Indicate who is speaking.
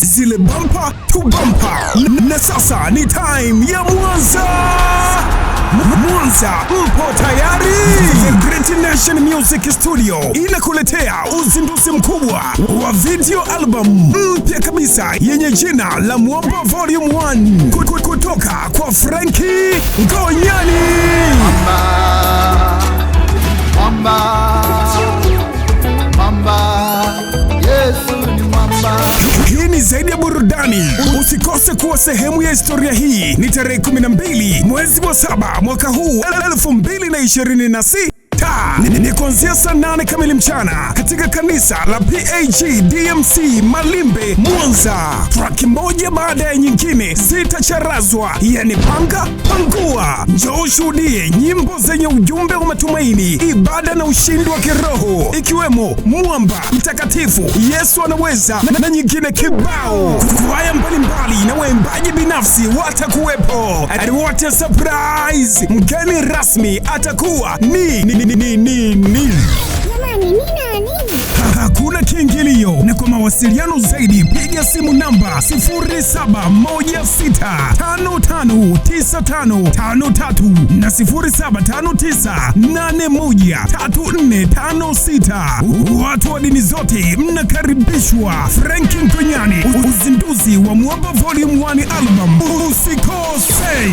Speaker 1: zile bumper to bumper. Na sasa ni time ya Mwanza. Mwanza, mpo tayari? The Great Nation Music Studio inakuletea uzinduzi mkubwa wa video album mpya kabisa yenye jina la Mwamba Volume 1 kutoka kwa Frankie Ngonyani.
Speaker 2: Mwamba, Yesu ni mwamba.
Speaker 1: Hii ni zaidi ya burudani. Usikose kuwa sehemu ya historia hii. Ni tarehe 12 mwezi wa 7 mwaka huu 2026. Ni kuanzia saa 8 kamili mchana katika kanisa la PAG DMC Malimbe, Mwanza. Track moja baada ya nyingine zitacharazwa, yani panga pangua. Njoo ushuhudie nyimbo zenye ujumbe wa matumaini, ibada na ushindi wa kiroho, ikiwemo Mwamba Mtakatifu, Yesu Anaweza na nyingine kibao. Kwaya mbalimbali na waimbaji binafsi watakuwepo. What a surprise! Mgeni rasmi atakuwa ni hakuna kiingilio, na kwa mawasiliano zaidi piga simu namba 0716559553 na 0759813456. Watu wa dini zote mnakaribishwa. Frankie Ngonyani, uzinduzi wa Mwamba Volume 1 album. Usikose.